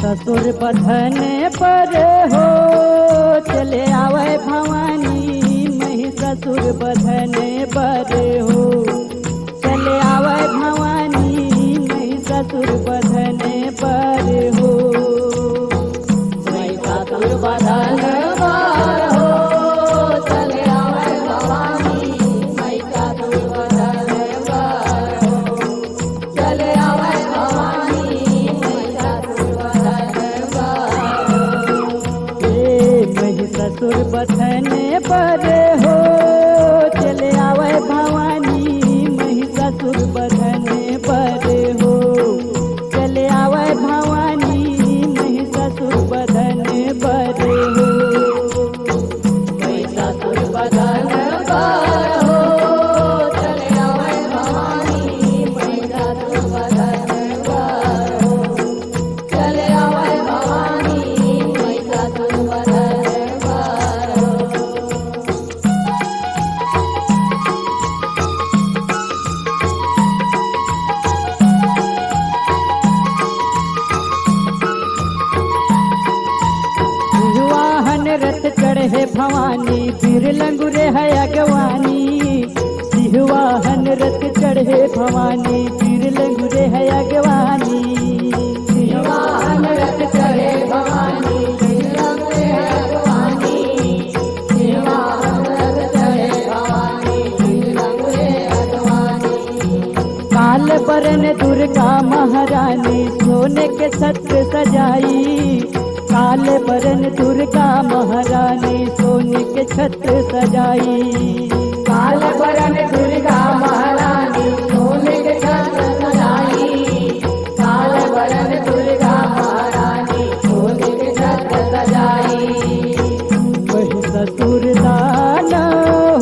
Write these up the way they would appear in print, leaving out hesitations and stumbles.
ससुर बधने पर हो चले आवे भवानी। मही ससुर बधने पर हो चले आवे भवानी। मही ससुर बधने पर हो। मही ससुर बधने पर हो चले आवे भवानी। मही ससुर बधने पर हो चले आवे भवानी। ससुर बधने पर हो चले आवे भवानी। मही ससुर बधने पर हो चले आवे भवानी। मही ससुर बधने पर हो। मही ससुर बधने पर हो चले आवे भवानी। मही ससुर बधने पर हो चले आवे भवानी। मही ससुर बधने रथ चढ़े भवानी। फिर लंगुरे है अगवानी। सिहवाहन रथ चढ़े भवानी। फिर लंगुरे है अगवानी। सिहवाहन रथ चढ़े भवानी। फिर लंगुरे है अगवानी। सिहवाहन रथ चढ़े भवानी। फिर लंगुरे अगवानी। काल बरन दुर्गा महारानी सोने के छत्र सजाई। काल बरन दुर्गा महारानी सोने के छत्र सजाई। काल बरन दुर्गा महारानी सोने के छत्र सजाई। काल बरन दुर्गा महारानी सोने के छत्र सजाई। वही ससुर दान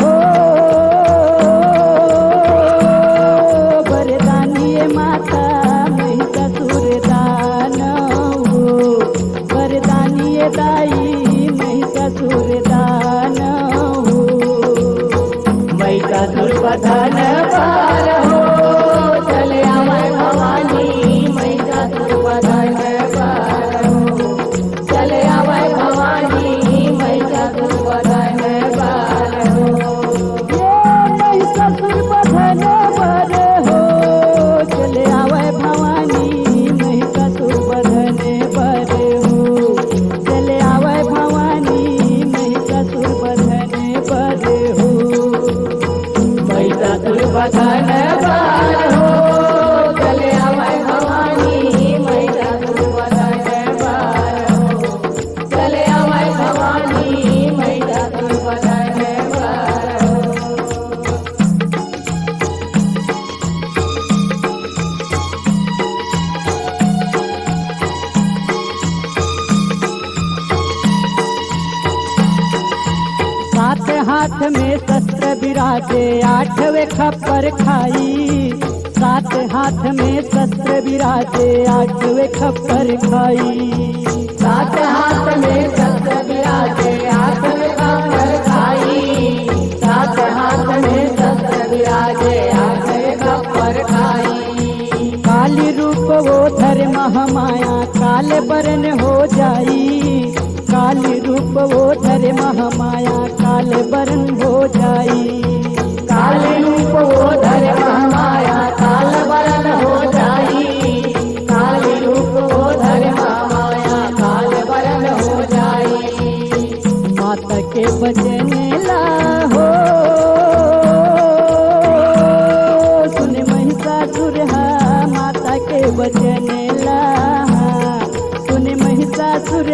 हो वरदानी माता। वही ससुर दान हो वरदानी दाई। मही ससुर दान हो। मही ससुर बधन पर हो चले आवे भवानी। मही ससुर बधन पर हो चले आवे भवानी। मही ससुर बधन पर हो। मही ससुर बधन पर हो चले आवे भवानी। मही ससुर बधने पर हो चले आवे भवानी। मही ससुर बधने पर हो। मही ससुर बधने पर हो चले आवे भवानी। मही ससुर बधने पर हो चले आवे भवानी। मही ससुर बधने पर हो। सात हाथ में शस्त्र विराजे आठवें खप्पर खाई। सात हाथ में शस्त्र विराजे आठवें खप्पर खाई। सात हाथ में शस्त्र विराजे आठवें खप्पर खाई। सात हाथ में शस्त्र विराजे आठवें खप्पर खाई। काली रूप वो धर महामाया काल बरन हो जाई। काली रूप वो धर महामाया काल बरन हो जाई। काली रूप वो धर महामाया काल बरन हो जाई। काली रूप वो धर महामाया काल बरन हो जाई। माता के बचन ला हो सुन महिषासुर माता के बचन ला सुन महिषासुर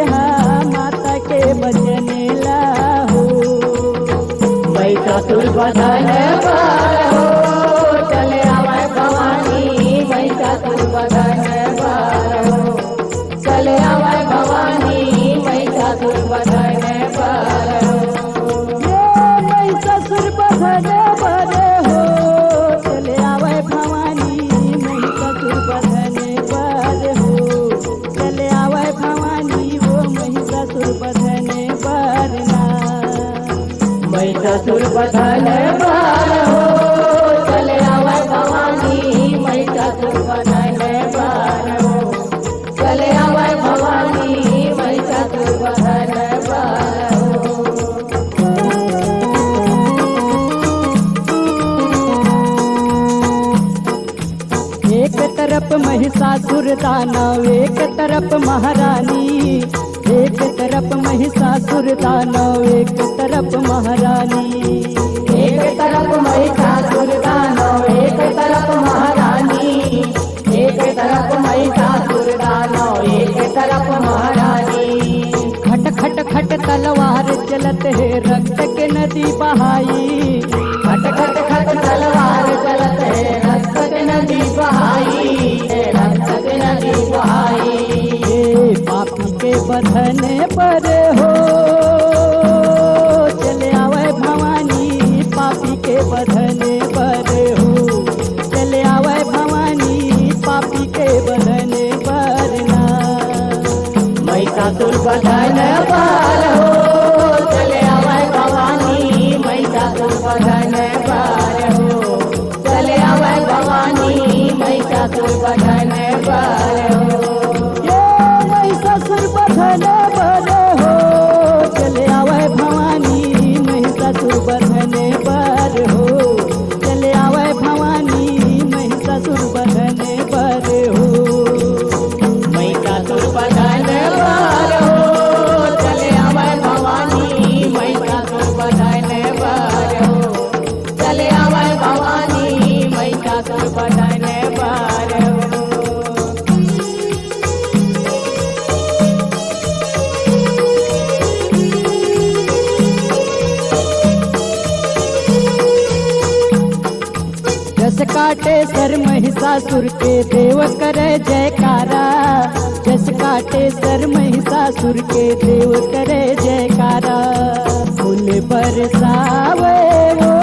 माता के बचन ला हो। मही ससुर बधन पर हो चले आवे भवानी। मही ससुर बधन पर हो चले आवे भवानी। मही ससुर बधन पर हो। मही ससुर बधन पर हो चले आवे भवानी। मही ससुर बधन पर हो चले आवे भवानी। वो मही महिषासुर बधन बार हो चले आवे भवानी महिषासुर बधन बार हो चले आवे भवानी महिषासुर बधन बार हो। एक तरफ महिषासुर दानव एक तरफ महारानी, एक तरफ महिषासुर दानव एक तरफ महारानी, एक तरफ महिषासुर दानव एक तरफ महारानी, एक तरफ महिषासुर दानव एक तरफ महारानी। खट खट खट तलवार चलत है रक्त के नदी बहाई, खट खट खट तलवार चलत है रक्त के नदी बहाई, रक्त के नदी बहाई। ये पापी के बधन पर हो चले आवे भवानी, पापी के बधन पर हो चले आवे भवानी, पापी के बधन पर ना। महिषासुर बधन बार हो चले आवे भवानी महिषासुर बधन बार हो चले आवे भवानी महिषासुर बधन बार हो। ये महिषासुर बधन पर हो चले आवे भवानी, महिषासुर बधन पर हो चले आवे भवानी, महिषासुर बधन पर हो। महिषासुर बधन बार हो चले आवे भवानी महिषासुर बधन बार हो चले आवे भवानी महिषासुर बधन बार हो। जस काटे सर महिषासुर के देव करे जयकारा, जस काटे सर महिषासुर के देव करे जयकारा। फूल बरसावे वो